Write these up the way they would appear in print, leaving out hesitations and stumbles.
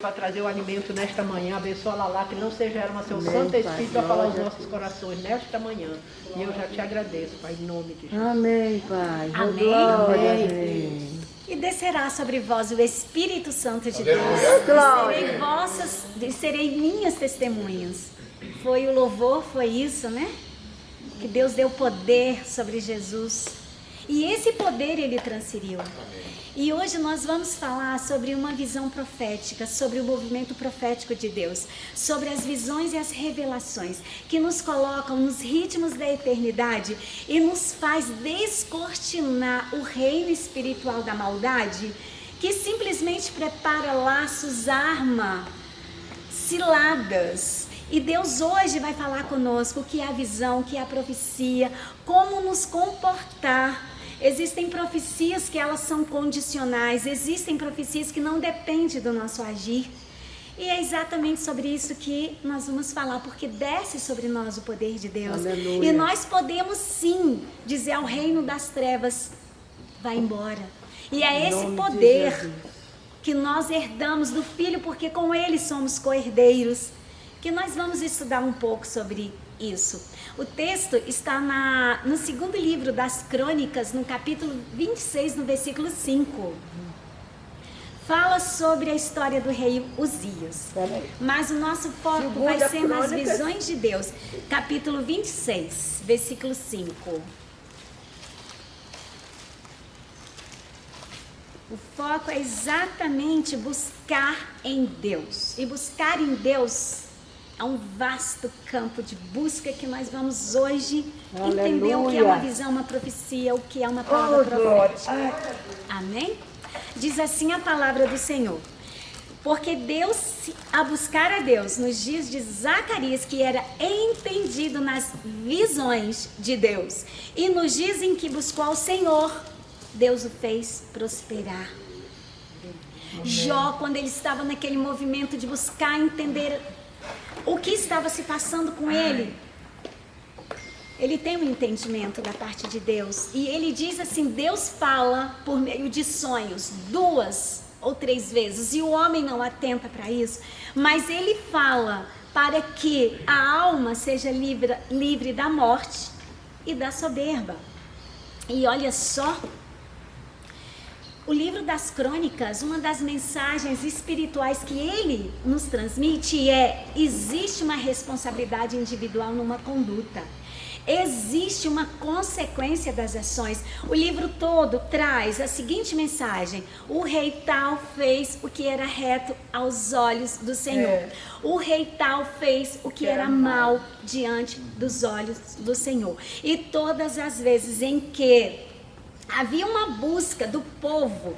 para trazer o alimento nesta manhã. Abençoa a Lalá, que não seja ela, mas seu Santo Espírito a falar aos nossos corações nesta manhã. E eu já te agradeço, Pai, em nome de Jesus. Amém, Pai. Amém. Glória, amém. E descerá sobre vós o Espírito Santo de Deus. E serei minhas testemunhas. Foi o louvor, foi isso, né? Que Deus deu poder sobre Jesus. E esse poder ele transferiu. E hoje nós vamos falar sobre uma visão profética, sobre o movimento profético de Deus, sobre as visões e as revelações que nos colocam nos ritmos da eternidade e nos faz descortinar o reino espiritual da maldade, que simplesmente prepara laços, arma, ciladas. E Deus hoje vai falar conosco o que é a visão, o que é a profecia, como nos comportar. Existem profecias que elas são condicionais, existem profecias que não dependem do nosso agir. E é exatamente sobre isso que nós vamos falar, porque desce sobre nós o poder de Deus. Aleluia. E nós podemos sim dizer ao reino das trevas, vai embora. E é esse poder que nós herdamos do Filho, porque com ele somos co-herdeiros, que nós vamos estudar um pouco sobre isso. O texto está no segundo livro das Crônicas, no capítulo 26, no versículo 5. Fala sobre a história do rei Uzias. Mas o nosso foco vai ser nas visões de Deus. Capítulo 26, versículo 5. O foco é exatamente buscar em Deus. E buscar em Deus é um vasto campo de busca que nós vamos hoje entender o que é uma visão, uma profecia, o que é uma palavra profética. Amém? Diz assim a palavra do Senhor. Porque Deus, a buscar a Deus nos dias de Zacarias, que era entendido nas visões de Deus, e nos dias em que buscou ao Senhor, Deus o fez prosperar. Amém. Jó, quando ele estava naquele movimento de buscar entender o que estava se passando com ele, ele tem um entendimento da parte de Deus. E ele diz assim, Deus fala por meio de sonhos 2 ou 3 vezes. E o homem não atenta para isso. Mas ele fala para que a alma seja livre da morte e da soberba. E olha só, o livro das Crônicas, uma das mensagens espirituais que ele nos transmite é: existe uma responsabilidade individual numa conduta. Existe uma consequência das ações. O livro todo traz a seguinte mensagem: o rei tal fez o que era reto aos olhos do Senhor. O rei tal fez o que era mal diante dos olhos do Senhor. E todas as vezes em que havia uma busca do povo,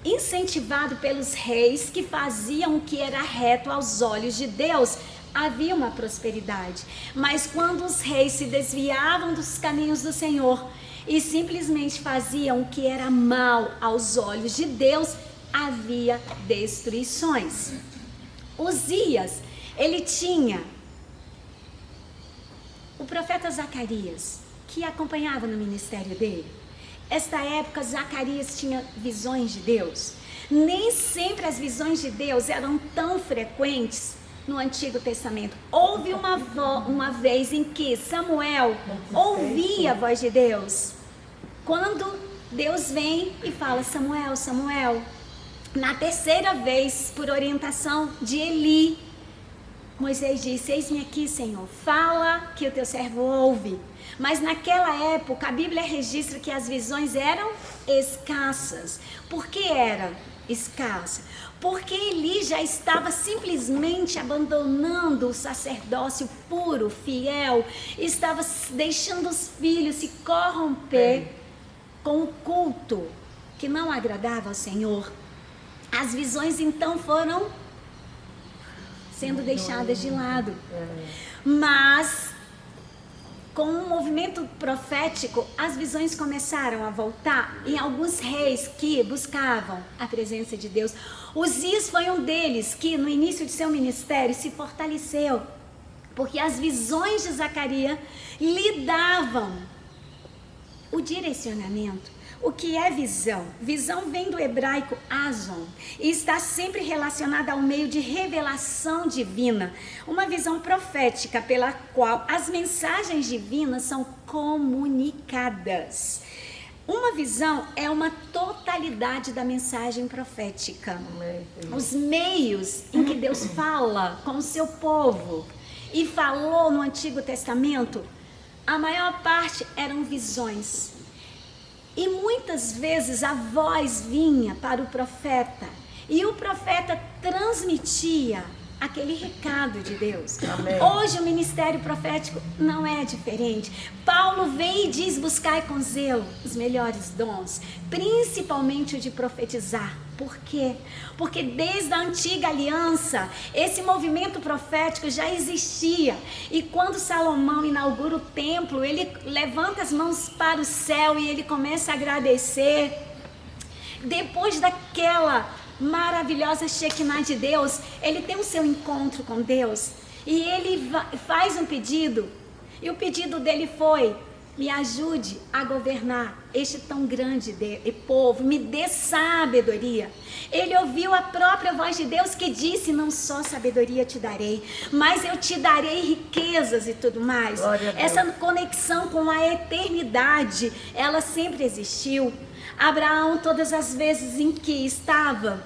incentivado pelos reis que faziam o que era reto aos olhos de Deus, havia uma prosperidade. Mas quando os reis se desviavam dos caminhos do Senhor e simplesmente faziam o que era mal aos olhos de Deus, havia destruições. Uzias, ele tinha o profeta Zacarias, que acompanhava no ministério dele. Esta época, Zacarias tinha visões de Deus. Nem sempre as visões de Deus eram tão frequentes no Antigo Testamento. Houve uma vez em que Samuel ouvia a voz de Deus. Quando Deus vem e fala: Samuel, Samuel. Na terceira vez, por orientação de Eli, Moisés disse: eis-me aqui, Senhor, fala que o teu servo ouve. Mas naquela época, a Bíblia registra que as visões eram escassas. Por que era escassa? Porque Eli já estava simplesmente abandonando o sacerdócio puro, fiel, estava deixando os filhos se corromper com o culto que não agradava ao Senhor. As visões então foram sendo deixadas de lado. Mas com o movimento profético, as visões começaram a voltar em alguns reis que buscavam a presença de Deus. Uzias foi um deles que no início de seu ministério se fortaleceu, porque as visões de Zacarias lhe davam o direcionamento. O que é visão? Visão vem do hebraico azon e está sempre relacionada ao meio de revelação divina, uma visão profética pela qual as mensagens divinas são comunicadas. Uma visão é uma totalidade da mensagem profética. Os meios em que Deus fala com o seu povo e falou no Antigo Testamento, a maior parte eram visões. E muitas vezes a voz vinha para o profeta e o profeta transmitia aquele recado de Deus. Amém. Hoje o ministério profético não é diferente. Paulo vem e diz: buscai com zelo os melhores dons, principalmente o de profetizar. Por quê? Porque desde a antiga aliança, esse movimento profético já existia. E quando Salomão inaugura o templo, ele levanta as mãos para o céu e ele começa a agradecer. Depois daquela maravilhosa Shekinah de Deus, ele tem o seu encontro com Deus e ele faz um pedido, e o pedido dele foi: me ajude a governar este tão grande povo, me dê sabedoria. Ele ouviu a própria voz de Deus que disse: não só sabedoria te darei, mas eu te darei riquezas e tudo mais. Essa conexão com a eternidade, ela sempre existiu. Abraão, todas as vezes em que estava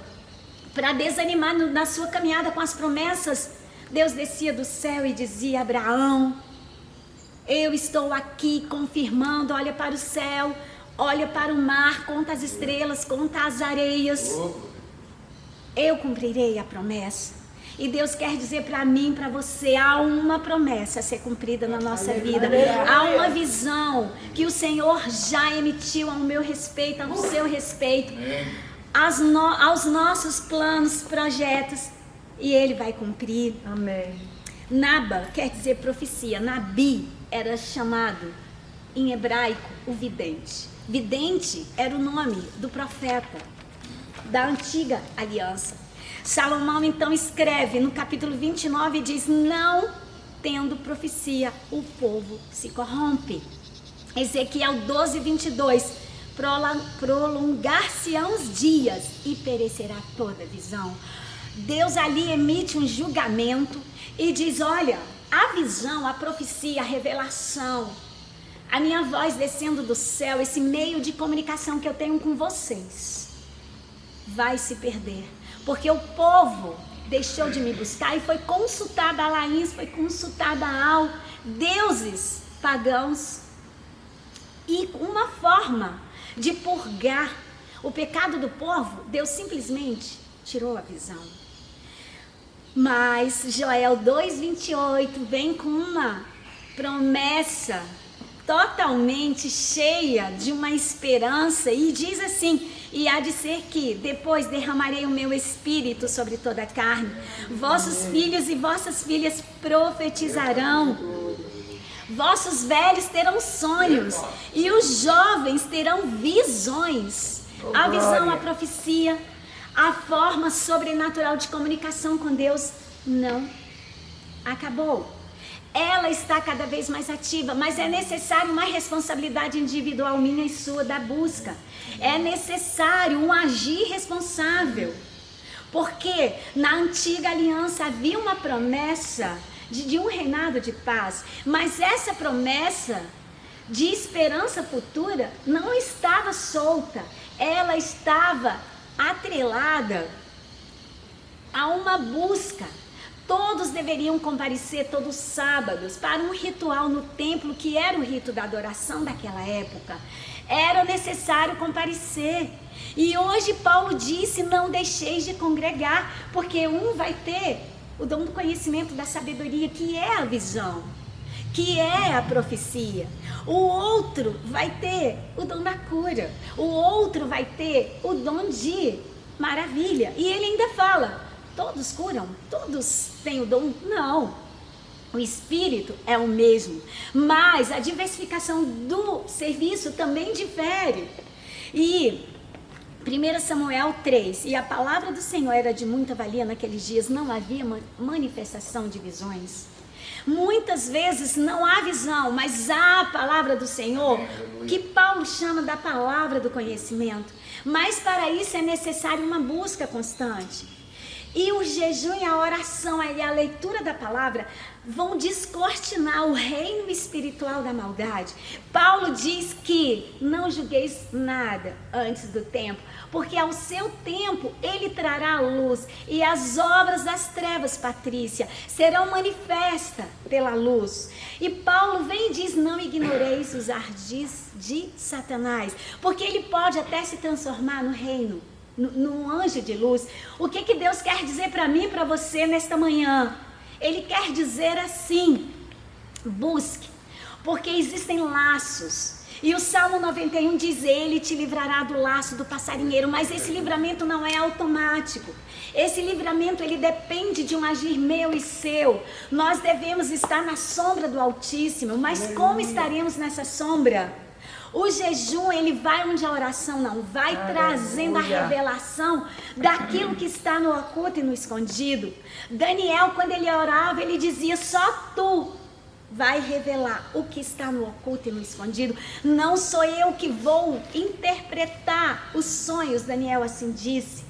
para desanimar na sua caminhada com as promessas, Deus descia do céu e dizia: Abraão, eu estou aqui confirmando, olha para o céu, olha para o mar, conta as estrelas, conta as areias. Eu cumprirei a promessa. E Deus quer dizer para mim, para você, há uma promessa a ser cumprida na nossa vida. Há uma visão que o Senhor já emitiu ao meu respeito, ao seu respeito, aos nossos planos, projetos, e Ele vai cumprir. Amém. Naba quer dizer profecia. Nabi era chamado em hebraico o vidente. Vidente era o nome do profeta da antiga aliança. Salomão então escreve no capítulo 29 e diz: não tendo profecia, o povo se corrompe. Ezequiel 12, 22, prolongar-se-ão os dias e perecerá toda visão. Deus ali emite um julgamento e diz: olha, a visão, a profecia, a revelação, a minha voz descendo do céu, esse meio de comunicação que eu tenho com vocês, vai se perder. Porque o povo deixou de me buscar e foi consultada a Laís, foi consultada a deuses pagãos. E uma forma de purgar o pecado do povo, Deus simplesmente tirou a visão. Mas Joel 2,28 vem com uma promessa totalmente cheia de uma esperança e diz assim: e há de ser que depois derramarei o meu espírito sobre toda a carne, vossos filhos e vossas filhas profetizarão, vossos velhos terão sonhos e os jovens terão visões. A visão, a profecia, a forma sobrenatural de comunicação com Deus não acabou. Ela está cada vez mais ativa, mas é necessário uma responsabilidade individual minha e sua da busca. É necessário um agir responsável. Porque na antiga aliança havia uma promessa de um reinado de paz, mas essa promessa de esperança futura não estava solta, ela estava atrelada a uma busca. Todos deveriam comparecer todos os sábados para um ritual no templo, que era o rito da adoração daquela época. Era necessário comparecer. E hoje Paulo disse: não deixeis de congregar, porque um vai ter o dom do conhecimento da sabedoria, que é a visão, que é a profecia. O outro vai ter o dom da cura. O outro vai ter o dom de maravilha. E ele ainda fala: todos curam? Todos têm o dom? Não. O espírito é o mesmo, mas a diversificação do serviço também difere. E 1 Samuel 3, e a palavra do Senhor era de muita valia naqueles dias, não havia manifestação de visões. Muitas vezes não há visão, mas há a palavra do Senhor, que Paulo chama da palavra do conhecimento. Mas para isso é necessário uma busca constante. E o jejum e a oração e a leitura da palavra vão descortinar o reino espiritual da maldade. Paulo diz que não julgueis nada antes do tempo, porque ao seu tempo ele trará a luz, e as obras das trevas, Patrícia, serão manifestas pela luz. E Paulo vem e diz: não ignoreis os ardis de Satanás, porque ele pode até se transformar no reino, num anjo de luz. O que Deus quer dizer para mim e para você nesta manhã? Ele quer dizer assim: busque, porque existem laços. E o Salmo 91 diz: ele te livrará do laço do passarinheiro. Mas esse livramento não é automático. Esse livramento, ele depende de um agir meu e seu. Nós devemos estar na sombra do Altíssimo. Mas como estaremos nessa sombra? O jejum, ele vai onde a oração não vai, trazendo a revelação daquilo que está no oculto e no escondido. Daniel, quando ele orava, ele dizia: só tu vai revelar o que está no oculto e no escondido. Não sou eu que vou interpretar os sonhos. Daniel assim disse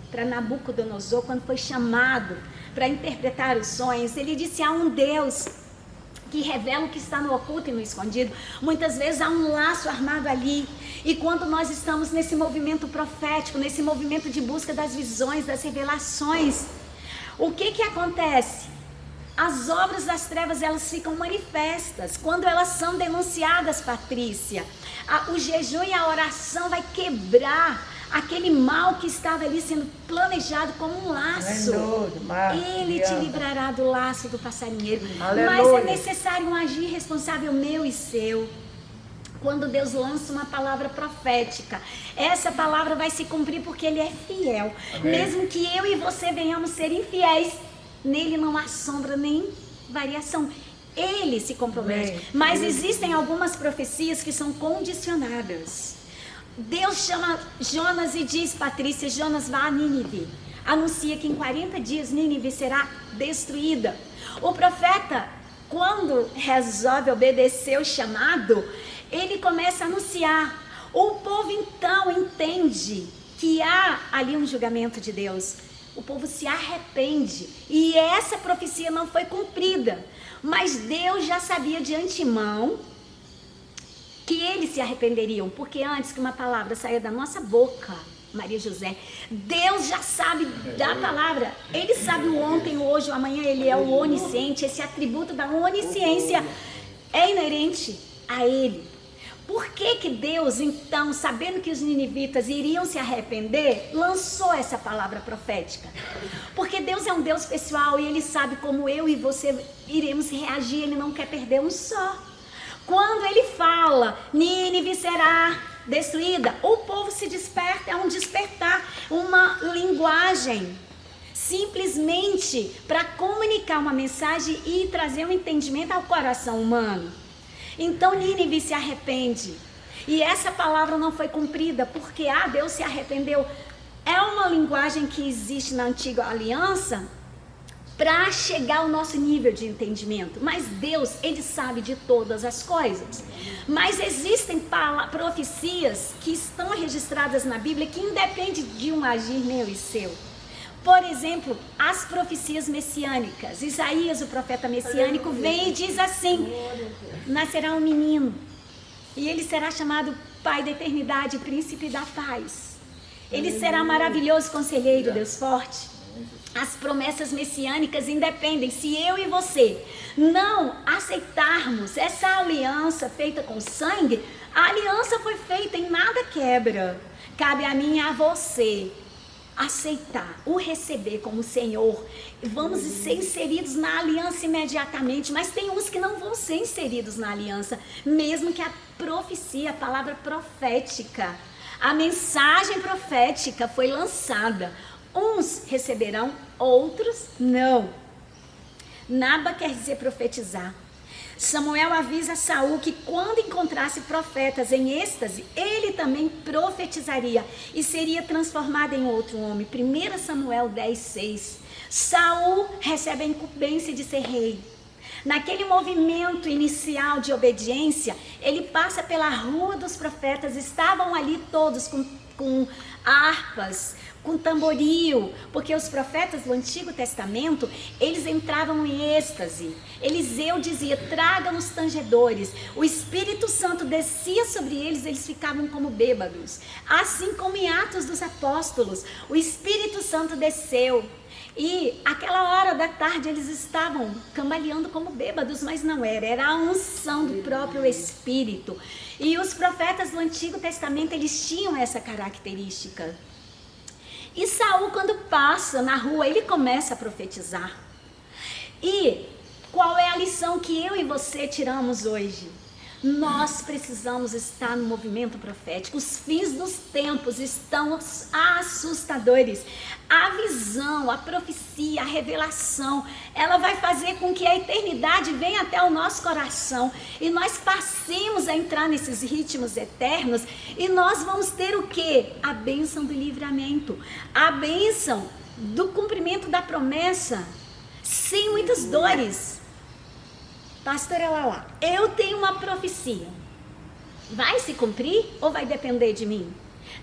para Nabucodonosor, quando foi chamado para interpretar os sonhos. Ele disse: há um Deus que revela o que está no oculto e no escondido. Muitas vezes há um laço armado ali. E quando nós estamos nesse movimento profético, nesse movimento de busca das visões, das revelações, o que acontece? As obras das trevas, elas ficam manifestas quando elas são denunciadas, Patrícia. O jejum e a oração vai quebrar aquele mal que estava ali sendo planejado como um laço. Ele te livrará do laço do passarinheiro. Mas é necessário um agir responsável meu e seu. Quando Deus lança uma palavra profética, essa palavra vai se cumprir porque Ele é fiel. Amém. Mesmo que eu e você venhamos ser infiéis, nele não há sombra nem variação. Ele se compromete. Amém. Mas existem algumas profecias que são condicionadas. Deus chama Jonas e diz: Patrícia, Jonas, vá a Nínive. Anuncia que em 40 dias Nínive será destruída. O profeta, quando resolve obedecer o chamado, ele começa a anunciar. O povo então entende que há ali um julgamento de Deus. O povo se arrepende. E essa profecia não foi cumprida. Mas Deus já sabia de antemão que eles se arrependeriam, porque antes que uma palavra saia da nossa boca, Maria José, Deus já sabe da palavra. Ele sabe o ontem, o hoje, o amanhã. Ele é o onisciente. Esse atributo da onisciência é inerente a Ele. Por que Deus, então, sabendo que os ninivitas iriam se arrepender, lançou essa palavra profética? Porque Deus é um Deus pessoal e Ele sabe como eu e você iremos reagir. Ele não quer perder um só. Quando ele fala, Nínive será destruída, o povo se desperta, é um despertar, uma linguagem, simplesmente para comunicar uma mensagem e trazer um entendimento ao coração humano. Então Nínive se arrepende, e essa palavra não foi cumprida, porque Deus se arrependeu. É uma linguagem que existe na antiga aliança, para chegar ao nosso nível de entendimento. Mas Deus, Ele sabe de todas as coisas. Mas existem profecias que estão registradas na Bíblia que independem de um agir meu e seu. Por exemplo, as profecias messiânicas. Isaías, o profeta messiânico, vem e diz assim: nascerá um menino, e ele será chamado Pai da Eternidade, Príncipe da Paz. Ele será maravilhoso conselheiro, Deus forte. As promessas messiânicas independem. Se eu e você não aceitarmos essa aliança feita com sangue, a aliança foi feita e nada quebra. Cabe a mim e a você aceitar, o receber como Senhor. Vamos ser inseridos na aliança imediatamente, mas tem uns que não vão ser inseridos na aliança, mesmo que a profecia, a palavra profética, a mensagem profética foi lançada. Uns receberão, outros não. Naba quer dizer profetizar. Samuel avisa Saul que quando encontrasse profetas em êxtase, ele também profetizaria e seria transformado em outro homem. 1 Samuel 10:6. Saul recebe a incumbência de ser rei, Naquele movimento inicial de obediência, ele passa pela rua dos profetas, estavam ali todos com harpas, com tamboril, porque os profetas do Antigo Testamento, eles entravam em êxtase. Eliseu dizia, tragam os tangedores. O Espírito Santo descia sobre eles, eles ficavam como bêbados. Assim como em Atos dos Apóstolos, o Espírito Santo desceu. E aquela hora da tarde eles estavam cambaleando como bêbados, mas não era a unção do próprio Espírito. E os profetas do Antigo Testamento, eles tinham essa característica. E Saul, quando passa na rua, ele começa a profetizar. E qual é a lição que eu e você tiramos hoje? Nós precisamos estar no movimento profético. Os fins dos tempos estão assustadores. A visão, a profecia, a revelação, ela vai fazer com que a eternidade venha até o nosso coração e nós passemos a entrar nesses ritmos eternos e nós vamos ter o quê? A bênção do livramento, a bênção do cumprimento da promessa, sem muitas dores. Pastora Lala, eu tenho uma profecia. Vai se cumprir ou vai depender de mim?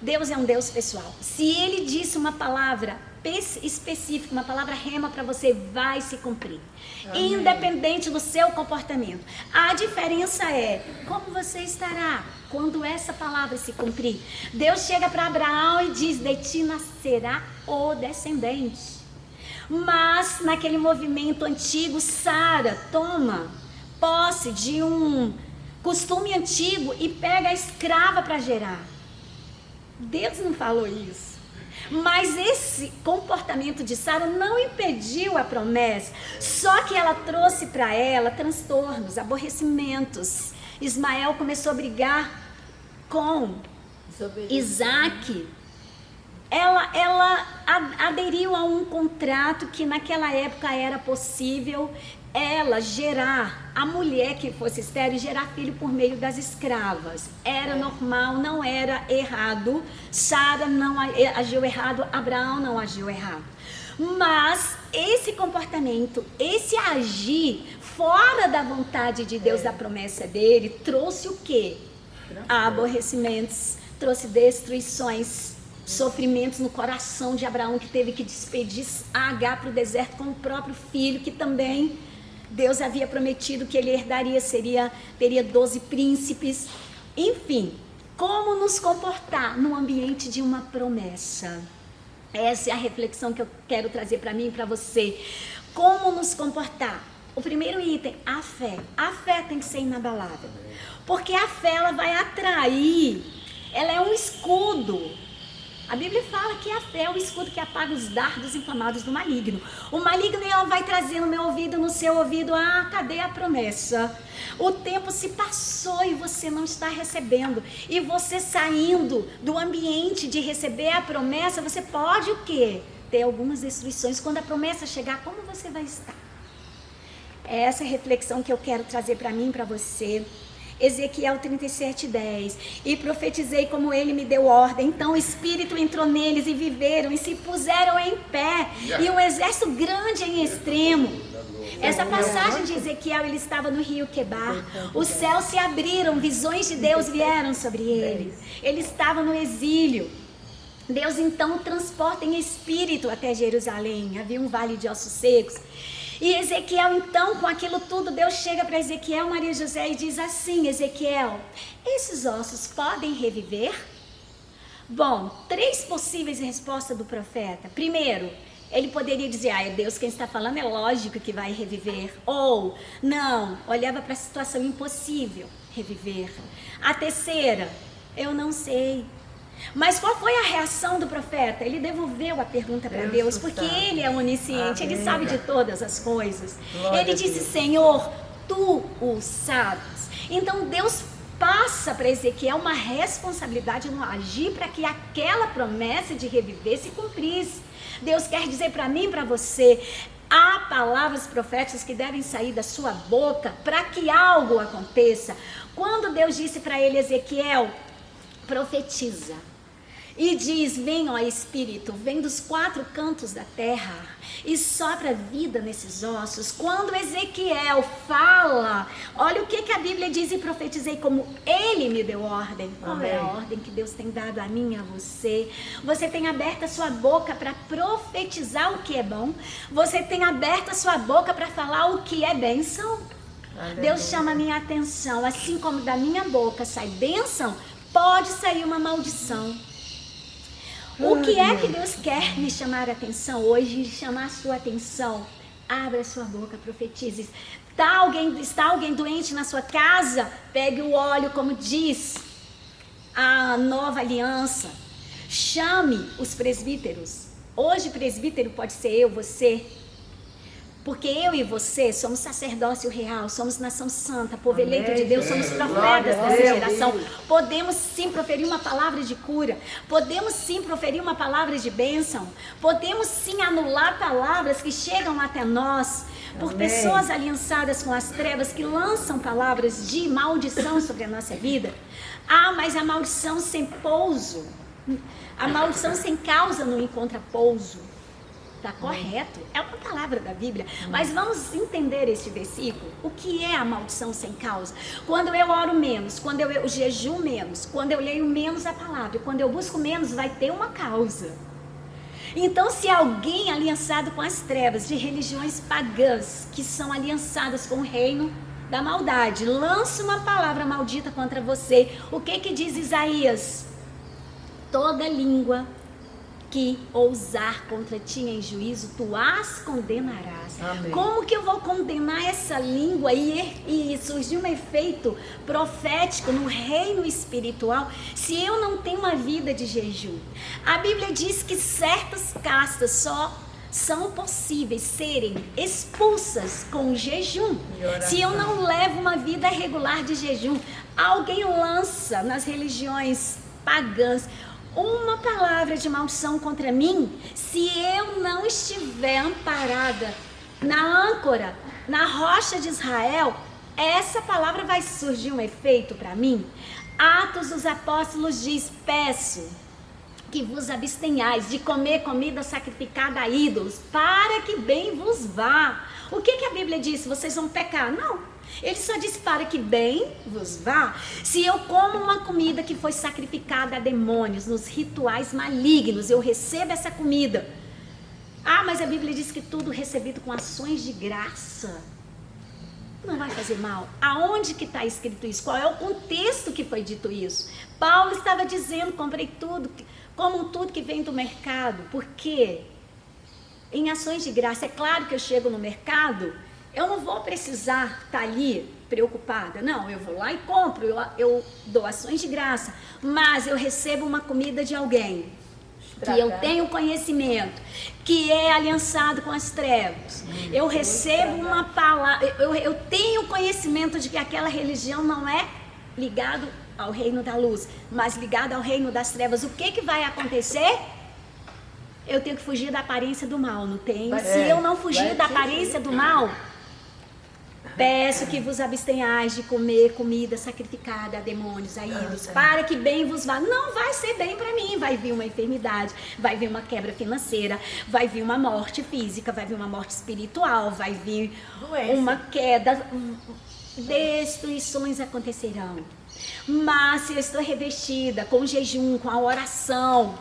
Deus é um Deus pessoal. Se Ele disse uma palavra específica, uma palavra rema para você, vai se cumprir. Amém. Independente do seu comportamento. A diferença é como você estará quando essa palavra se cumprir. Deus chega para Abraão e diz, de ti nascerá o descendente. Mas naquele movimento antigo, Sara toma posse de um costume antigo e pega a escrava para gerar. Deus não falou isso. Mas esse comportamento de Sara não impediu a promessa. Só que ela trouxe para ela transtornos, aborrecimentos. Ismael começou a brigar com Isaac. Ela aderiu a um contrato que naquela época era possível ela gerar, a mulher que fosse estéril, gerar filho por meio das escravas. Era normal, não era errado. Sara não agiu errado, Abraão não agiu errado. Mas esse comportamento, esse agir fora da vontade de Deus, da promessa dele, trouxe o quê? Aborrecimentos, trouxe destruições, sofrimentos no coração de Abraão, que teve que despedir Agar para o deserto com o próprio filho, que também Deus havia prometido que ele herdaria, teria 12 príncipes. Enfim, como nos comportar no ambiente de uma promessa? Essa é a reflexão que eu quero trazer para mim e para você. Como nos comportar? O primeiro item, a fé. A fé tem que ser inabalável. Porque a fé, ela vai atrair, ela é um escudo. A Bíblia fala que a fé é o escudo que apaga os dardos inflamados do maligno. O maligno, ela vai trazer no meu ouvido, no seu ouvido, cadê a promessa? O tempo se passou e você não está recebendo. E você saindo do ambiente de receber a promessa, você pode o quê? Ter algumas destruições. Quando a promessa chegar, como você vai estar? É essa reflexão que eu quero trazer para mim e para você. Ezequiel 37:10, e profetizei como ele me deu ordem, então o Espírito entrou neles e viveram e se puseram em pé, e um exército grande em extremo. Essa passagem de Ezequiel, ele estava no rio Quebar, os céus se abriram, visões de Deus vieram sobre ele, ele estava no exílio. Deus então o transporta em espírito até Jerusalém, havia um vale de ossos secos. E Ezequiel, então, com aquilo tudo, Deus chega para Ezequiel, Maria José, e diz assim: Ezequiel, esses ossos podem reviver? Bom, 3 possíveis respostas do profeta. Primeiro, ele poderia dizer, é Deus quem está falando, é lógico que vai reviver. Ou, não, olhava para a situação, impossível reviver. A terceira, eu não sei. Mas qual foi a reação do profeta? Ele devolveu a pergunta para Deus, porque ele é onisciente, ele sabe de todas as coisas. Ele disse, Senhor, tu o sabes. Então Deus passa para Ezequiel uma responsabilidade no agir para que aquela promessa de reviver se cumprisse. Deus quer dizer para mim e para você, há palavras proféticas que devem sair da sua boca para que algo aconteça. Quando Deus disse para ele, Ezequiel, profetiza. E diz: vem, ó Espírito, vem dos 4 cantos da terra e sopra vida nesses ossos. Quando Ezequiel fala, olha o que a Bíblia diz: e profetizei como ele me deu ordem. Qual é a ordem que Deus tem dado a mim e a você? Você tem aberto a sua boca para profetizar o que é bom? Você tem aberto a sua boca para falar o que é bênção? Deus chama a minha atenção, assim como da minha boca sai bênção, pode sair uma maldição. O que é que Deus quer me chamar a atenção hoje, chamar a sua atenção? Abra a sua boca, profetize. Está alguém doente na sua casa? Pegue o óleo, como diz a nova aliança. Chame os presbíteros. Hoje presbítero pode ser eu, você. Porque eu e você somos sacerdócio real, somos nação santa, povo eleito de Deus, somos profetas dessa geração. Podemos sim proferir uma palavra de cura, podemos sim proferir uma palavra de bênção, podemos sim anular palavras que chegam até nós, por pessoas aliançadas com as trevas que lançam palavras de maldição sobre a nossa vida. Ah, mas a maldição sem pouso, a maldição sem causa não encontra pouso. Está correto, é uma palavra da Bíblia, mas vamos entender este versículo. O que é a maldição sem causa? Quando eu oro menos, quando eu jejuo menos, quando eu leio menos a palavra, quando eu busco menos, vai ter uma causa. Então, se alguém aliançado com as trevas de religiões pagãs, que são aliançadas com o reino da maldade, lança uma palavra maldita contra você, o que diz Isaías? Toda língua que ousar contra ti em juízo, tu as condenarás. Amém. Como que eu vou condenar essa língua e surgir um efeito profético no reino espiritual se eu não tenho uma vida de jejum? A Bíblia diz que certas castas só são possíveis serem expulsas com jejum. Se eu não levo uma vida regular de jejum, alguém lança nas religiões pagãs uma palavra de maldição contra mim, se eu não estiver amparada na âncora, na rocha de Israel, essa palavra vai surgir um efeito para mim. Atos dos Apóstolos diz: peço que vos abstenhais de comer comida sacrificada a ídolos, para que bem vos vá. O que a Bíblia diz? Vocês vão pecar? Não. Ele só disse: para que bem vos vá. Se eu como uma comida que foi sacrificada a demônios, nos rituais malignos, eu recebo essa comida. Ah, mas a Bíblia diz que tudo recebido com ações de graça não vai fazer mal. Aonde que está escrito isso? Qual é o contexto que foi dito isso? Paulo estava dizendo: comprei tudo, como tudo que vem do mercado. Por quê? Em ações de graça. É claro que eu chego no mercado, eu não vou precisar estar ali preocupada. Não, eu vou lá e compro, eu dou ações de graça. Mas eu recebo uma comida de alguém que eu tenho conhecimento, que é aliançado com as trevas. Eu recebo uma palavra, eu tenho conhecimento de que aquela religião não é ligado ao reino da luz, mas ligado ao reino das trevas. O que vai acontecer? Eu tenho que fugir da aparência do mal, não tenho? Se eu não fugir da aparência do mal, peço que vos abstenhais de comer comida sacrificada a demônios, a ídolos, para que bem vos vá. Não vai ser bem para mim. Vai vir uma enfermidade, vai vir uma quebra financeira, vai vir uma morte física, vai vir uma morte espiritual, vai vir uma queda, destruições acontecerão. Mas se eu estou revestida com o jejum, com a oração,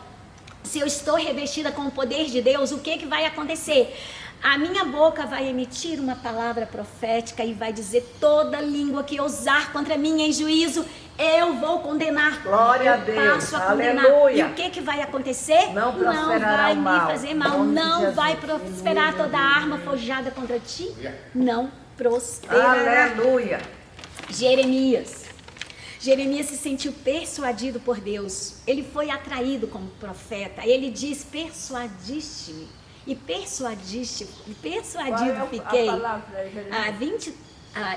se eu estou revestida com o poder de Deus, o que vai acontecer? A minha boca vai emitir uma palavra profética e vai dizer: toda língua que ousar contra mim em juízo, eu vou condenar. Glória a Deus. Passo a condenar. Aleluia. E o que vai acontecer? Não vai o mal. me fazer mal. Não vai prosperar. Toda arma forjada contra ti não prosperará. Aleluia. Jeremias se sentiu persuadido por Deus. Ele foi atraído como profeta. Ele diz: persuadiste-me. E persuadido fiquei.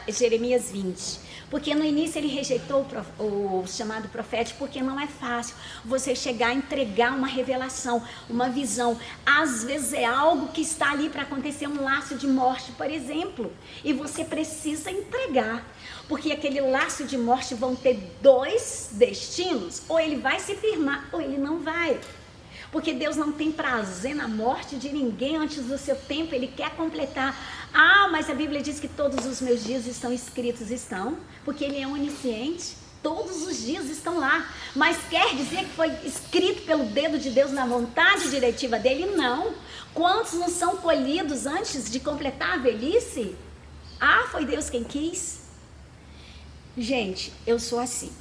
Jeremias 20. Porque no início ele rejeitou o chamado profético, porque não é fácil você chegar a entregar uma revelação, uma visão. Às vezes é algo que está ali para acontecer, um laço de morte, por exemplo, e você precisa entregar. Porque aquele laço de morte vão ter dois destinos, ou ele vai se firmar, ou ele não vai. Porque Deus não tem prazer na morte de ninguém antes do seu tempo, Ele quer completar. Ah, mas a Bíblia diz que todos os meus dias estão escritos, estão, porque Ele é onisciente, todos os dias estão lá. Mas quer dizer que foi escrito pelo dedo de Deus na vontade diretiva dEle? Não. Quantos não são colhidos antes de completar a velhice? Ah, foi Deus quem quis? Gente, eu sou assim.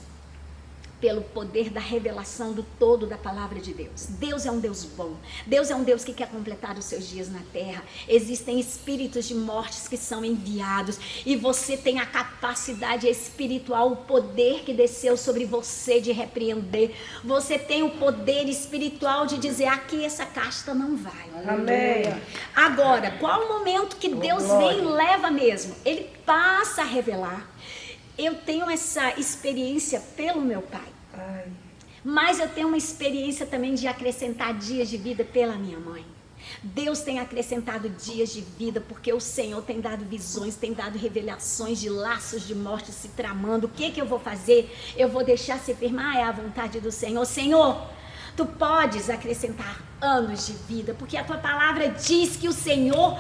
Pelo poder da revelação do todo da palavra de Deus. Deus é um Deus bom. Deus é um Deus que quer completar os seus dias na terra. Existem espíritos de mortes que são enviados. E você tem a capacidade espiritual, o poder que desceu sobre você de repreender. Você tem o poder espiritual de dizer, aqui essa casta não vai. Amém. Agora, qual o momento que Deus vem e leva mesmo? Ele passa a revelar. Eu tenho essa experiência pelo meu pai. Mas eu tenho uma experiência também de acrescentar dias de vida pela minha mãe. Deus tem acrescentado dias de vida porque o Senhor tem dado visões, tem dado revelações de laços de morte se tramando. O que eu vou fazer? Eu vou deixar se firmar, é a vontade do Senhor. Senhor, Tu podes acrescentar anos de vida, porque a Tua palavra diz que o Senhor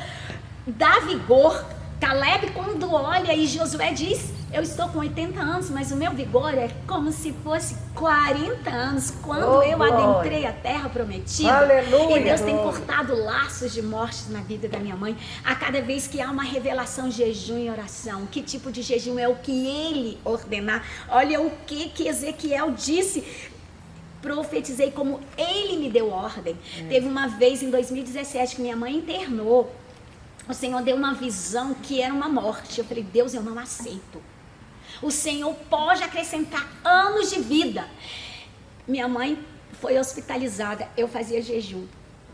dá vigor. Caleb, quando olha e Josué diz, eu estou com 80 anos, mas o meu vigor é como se fosse 40 anos, quando eu adentrei a terra prometida. Aleluia. E Deus tem cortado laços de morte na vida da minha mãe. A cada vez que há uma revelação, jejum e oração. Que tipo de jejum é o que Ele ordenar? Olha o que Ezequiel disse. Profetizei como Ele me deu ordem. Teve uma vez em 2017 que minha mãe internou. O Senhor deu uma visão que era uma morte. Eu falei, Deus, eu não aceito. O Senhor pode acrescentar anos de vida. Minha mãe foi hospitalizada. Eu fazia jejum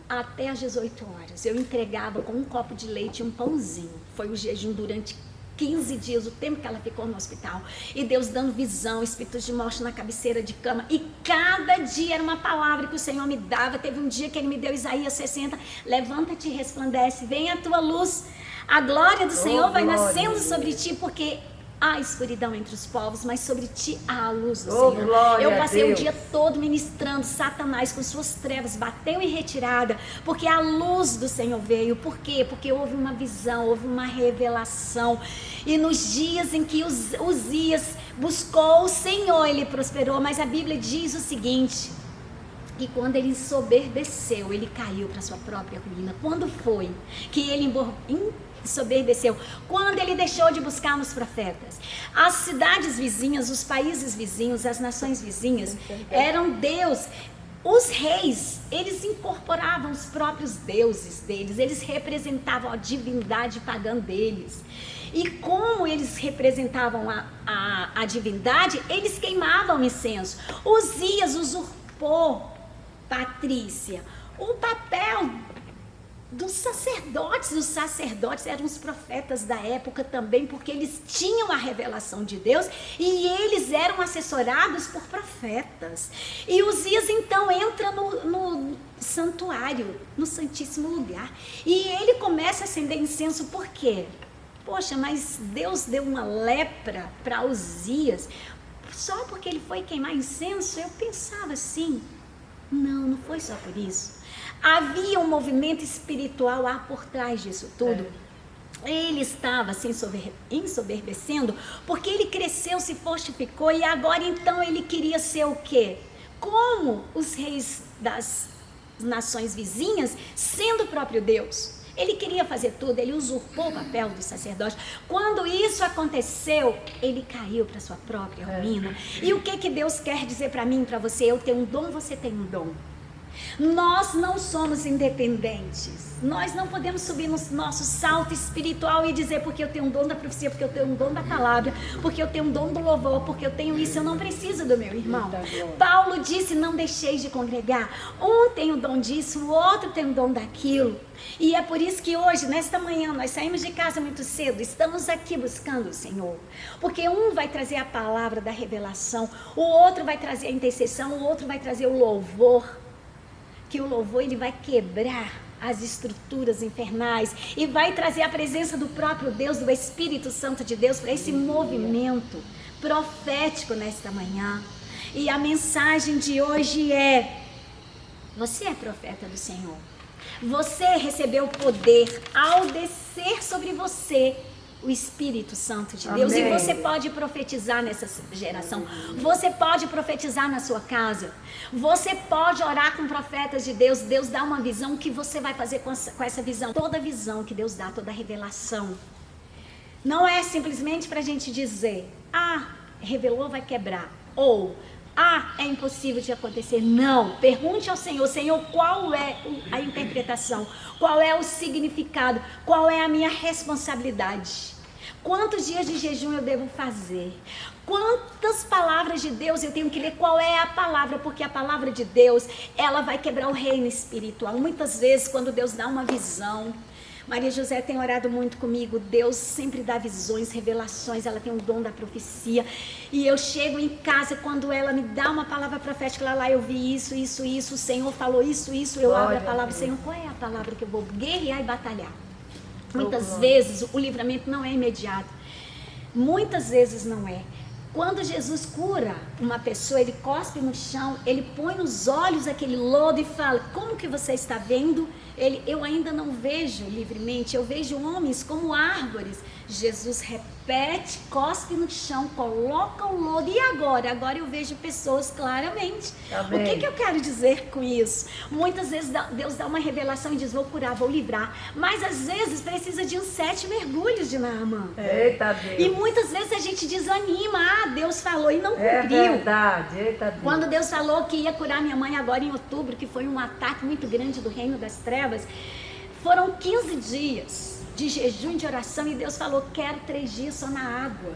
até às 18 horas. Eu entregava com um copo de leite e um pãozinho. Foi o jejum durante 15 dias, o tempo que ela ficou no hospital. E Deus dando visão, espíritos de morte na cabeceira de cama. E cada dia era uma palavra que o Senhor me dava. Teve um dia que Ele me deu Isaías 60. Levanta-te e resplandece. Vem a tua luz. A glória do Senhor vai nascendo sobre ti, porque há escuridão entre os povos, mas sobre ti há a luz do Senhor. Eu passei o dia todo ministrando. Satanás com suas trevas bateu em retirada, porque a luz do Senhor veio. Por quê? Porque houve uma visão, houve uma revelação. E nos dias em que Uzias buscou o Senhor, ele prosperou. Mas a Bíblia diz o seguinte, que quando ele ensoberbeceu, ele caiu para sua própria ruína. Quando foi que ele ensoberbeceu? Quando ele deixou de buscar nos profetas. As cidades vizinhas, os países vizinhos, as nações vizinhas eram Deus. Os reis, eles incorporavam os próprios deuses deles, eles representavam a divindade pagã deles. E como eles representavam a divindade, eles queimavam incenso. Uzias usurpou, Patrícia, o papel dos sacerdotes. Os sacerdotes eram os profetas da época também, porque eles tinham a revelação de Deus e eles eram assessorados por profetas. E Uzias então entra no santuário, no santíssimo lugar, e ele começa a acender incenso. Por quê? Poxa, mas Deus deu uma lepra para Uzias só porque ele foi queimar incenso? Eu pensava assim, não foi só por isso. Havia um movimento espiritual por trás disso tudo. Ele estava se ensoberbecendo porque ele cresceu, se fortificou e agora então ele queria ser o quê? Como os reis das nações vizinhas, sendo o próprio Deus. Ele queria fazer tudo, ele usurpou o papel do sacerdote. Quando isso aconteceu, ele caiu para sua própria ruína. E o que Deus quer dizer para mim e para você? Eu tenho um dom, você tem um dom. Nós não somos independentes. Nós não podemos subir no nosso salto espiritual e dizer porque eu tenho um dom da profecia, porque eu tenho um dom da palavra, porque eu tenho um dom do louvor, porque eu tenho isso, eu não preciso do meu irmão. Paulo disse, não deixeis de congregar. Um tem o dom disso, o outro tem o dom daquilo. E é por isso que hoje, nesta manhã, nós saímos de casa muito cedo, estamos aqui buscando o Senhor. Porque um vai trazer a palavra da revelação, o outro vai trazer a intercessão, o outro vai trazer o louvor. Que o louvor ele vai quebrar as estruturas infernais e vai trazer a presença do próprio Deus, do Espírito Santo de Deus, para esse movimento profético nesta manhã. E a mensagem de hoje é: você é profeta do Senhor. Você recebeu poder ao descer sobre você o Espírito Santo de Deus. Amém. E você pode profetizar nessa geração. Você pode profetizar na sua casa. Você pode orar com profetas de Deus. Deus dá uma visão. O que você vai fazer com essa visão? Toda visão que Deus dá, toda revelação, não é simplesmente para a gente dizer, revelou, vai quebrar. Ou, é impossível de acontecer. Não, pergunte ao Senhor, Senhor, qual é a interpretação? Qual é o significado? Qual é a minha responsabilidade? Quantos dias de jejum eu devo fazer? Quantas palavras de Deus eu tenho que ler? Qual é a palavra? Porque a palavra de Deus, ela vai quebrar o reino espiritual. Muitas vezes, quando Deus dá uma visão, Maria José tem orado muito comigo, Deus sempre dá visões, revelações, ela tem um dom da profecia, e eu chego em casa, quando ela me dá uma palavra profética, lá eu vi isso, o Senhor falou isso, eu abro a palavra, Senhor, qual é a palavra que eu vou guerrear e batalhar? Muitas vezes o livramento não é imediato, muitas vezes não é. Quando Jesus cura uma pessoa, ele cospe no chão, ele põe nos olhos aquele lodo e fala, como que você está vendo? Eu ainda não vejo livremente, eu vejo homens como árvores. Jesus repete, cospe no chão, coloca o lodo. E agora? Agora eu vejo pessoas claramente. Amém. O que eu quero dizer com isso? Muitas vezes Deus dá uma revelação e diz, vou curar, vou livrar. Mas às vezes precisa de uns 7 mergulhos de Naamã. Eita Deus. E muitas vezes a gente desanima. Deus falou e não cumpriu. É verdade. Eita Deus. Quando Deus falou que ia curar minha mãe agora em outubro, que foi um ataque muito grande do reino das trevas, foram 15 dias de jejum e de oração, e Deus falou, quero 3 dias só na água.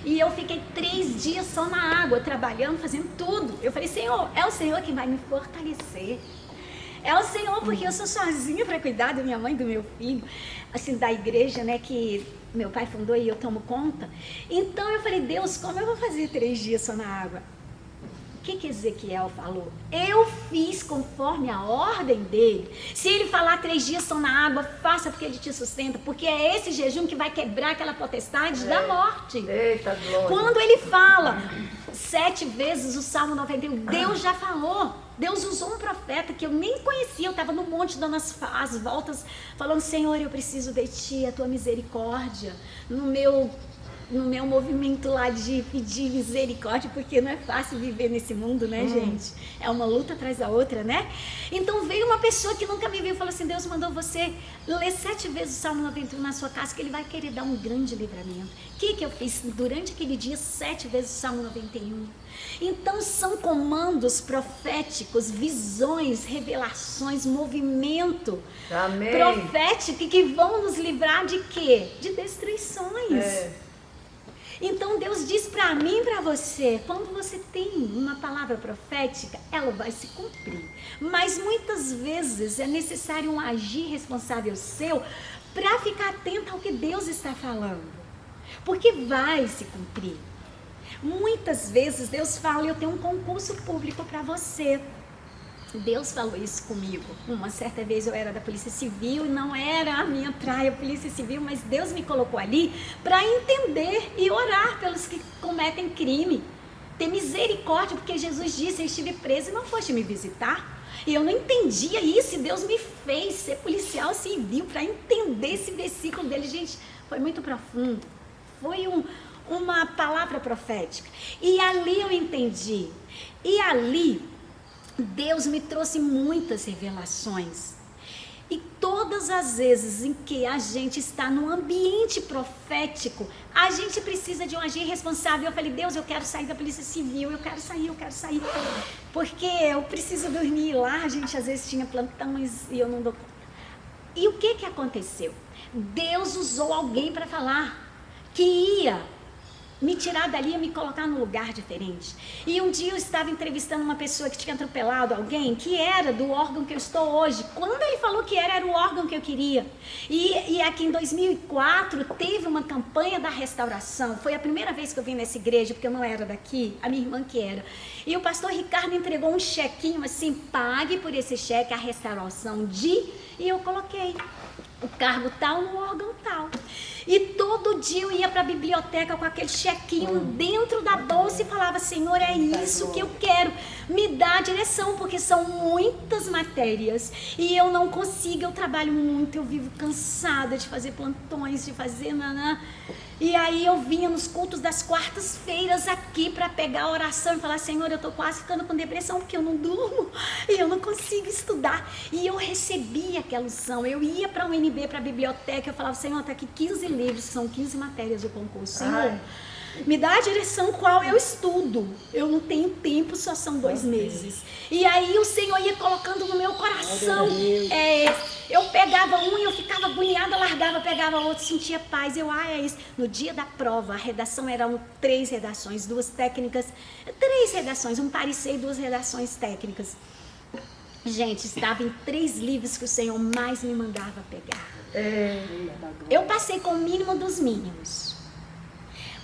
E eu fiquei 3 dias só na água, trabalhando, fazendo tudo. Eu falei, Senhor, é o Senhor que vai me fortalecer. É o Senhor, porque eu sou sozinha para cuidar da minha mãe e do meu filho, assim, da igreja, né, que meu pai fundou e eu tomo conta. Então eu falei, Deus, como eu vou fazer 3 dias só na água? O que Ezequiel falou? Eu fiz conforme a ordem dele. Se ele falar 3 dias só na água, faça porque ele te sustenta, porque é esse jejum que vai quebrar aquela potestade da morte. Eita, glória. Quando ele fala 7 vezes o Salmo 91, Deus já falou. Deus usou um profeta que eu nem conhecia, eu estava no monte dando as voltas, falando, Senhor, eu preciso de Ti, a Tua misericórdia, no meu movimento lá de pedir misericórdia, porque não é fácil viver nesse mundo, né, gente? É uma luta atrás da outra, né? Então veio uma pessoa que nunca me viu e falou assim, Deus mandou você ler 7 vezes o Salmo 91 na sua casa, que Ele vai querer dar um grande livramento. O que eu fiz durante aquele dia? 7 vezes o Salmo 91. Então são comandos proféticos, visões, revelações, movimento profético que vão nos livrar de quê? De destruições. Então Deus diz para mim e para você, quando você tem uma palavra profética, ela vai se cumprir. Mas muitas vezes é necessário um agir responsável seu para ficar atento ao que Deus está falando. Porque vai se cumprir. Muitas vezes Deus fala, eu tenho um concurso público para você. Deus falou isso comigo. Uma certa vez eu era da Polícia Civil, não era a minha praia, Polícia Civil, mas Deus me colocou ali para entender e orar pelos que cometem crime. Ter misericórdia, porque Jesus disse, eu estive preso e não foste me visitar. E eu não entendia isso, e Deus me fez ser policial civil para entender esse versículo dele. Gente, foi muito profundo. Foi uma palavra profética. E ali eu entendi. E ali Deus me trouxe muitas revelações. E todas as vezes em que a gente está no ambiente profético, a gente precisa de um agir responsável. Eu falei, Deus, eu quero sair da Polícia Civil, eu quero sair. Porque eu preciso dormir lá, a gente às vezes tinha plantões e eu não dou conta. E o que aconteceu? Deus usou alguém para falar que ia me tirar dali e me colocar num lugar diferente. E um dia eu estava entrevistando uma pessoa que tinha atropelado alguém, que era do órgão que eu estou hoje. Quando ele falou que era o órgão que eu queria. E aqui em 2004 teve uma campanha da restauração. Foi a primeira vez que eu vim nessa igreja, porque eu não era daqui, a minha irmã que era. E o pastor Ricardo entregou um chequinho assim, pague por esse cheque a restauração de... E eu coloquei o cargo tal no órgão tal. E todo dia eu ia para a biblioteca com aquele chequinho dentro da bolsa e falava, Senhor, é isso que eu quero. Me dá a direção, porque são muitas matérias. E eu não consigo, eu trabalho muito, eu vivo cansada de fazer plantões, de fazer nanã. E aí eu vinha nos cultos das quartas-feiras aqui para pegar a oração e falar, Senhor, eu estou quase ficando com depressão porque eu não durmo e eu não consigo estudar. E eu recebia aquela unção, eu ia para a UNB, para a biblioteca, eu falava, Senhor, está aqui 15 livros, são 15 matérias do concurso. Senhor, me dá a direção qual eu estudo. Eu não tenho tempo, só são 2 meses. E aí o Senhor ia colocando no meu coração. Eu pegava um e eu ficava agoniada, largava, pegava outro, sentia paz. É isso. No dia da prova, a redação eram 3 redações, 2 técnicas, 3 redações, um parecer e 2 redações técnicas. Gente, estava em 3 livros que o Senhor mais me mandava pegar. Eu passei com o mínimo dos mínimos.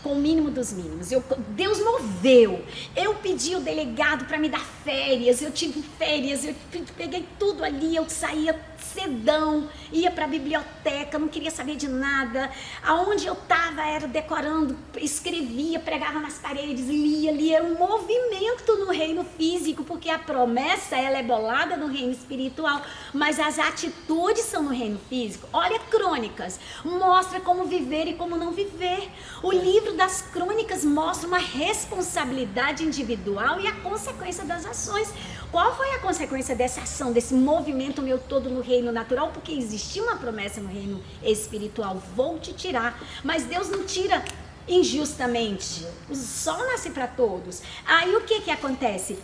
Com o mínimo dos mínimos. Deus moveu. Eu pedi o delegado para me dar férias. Eu tive férias. Eu peguei tudo ali. Eu saía cedão, ia para a biblioteca, não queria saber de nada. Aonde eu estava era decorando, escrevia, pregava nas paredes, lia. Era um movimento no reino físico, porque a promessa ela é bolada no reino espiritual, mas as atitudes são no reino físico. Olha, Crônicas mostra como viver e como não viver. O livro das Crônicas mostra uma responsabilidade individual e a consequência das ações. Qual foi a consequência dessa ação, desse movimento meu todo no reino natural? Porque existia uma promessa no reino espiritual, vou te tirar. Mas Deus não tira injustamente. O sol nasce para todos. Aí o que acontece?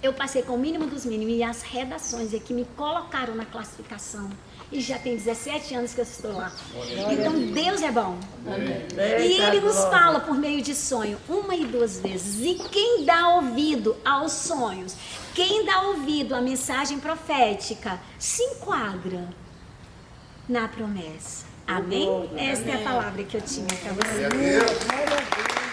Eu passei com o mínimo dos mínimos e as redações é que me colocaram na classificação. E já tem 17 anos que eu estou lá. Então Deus é bom. E Ele nos fala por meio de sonho, 1 e 2 vezes. E quem dá ouvido aos sonhos, quem dá ouvido à mensagem profética, se enquadra na promessa. Amém? Esta é a palavra que eu tinha para você.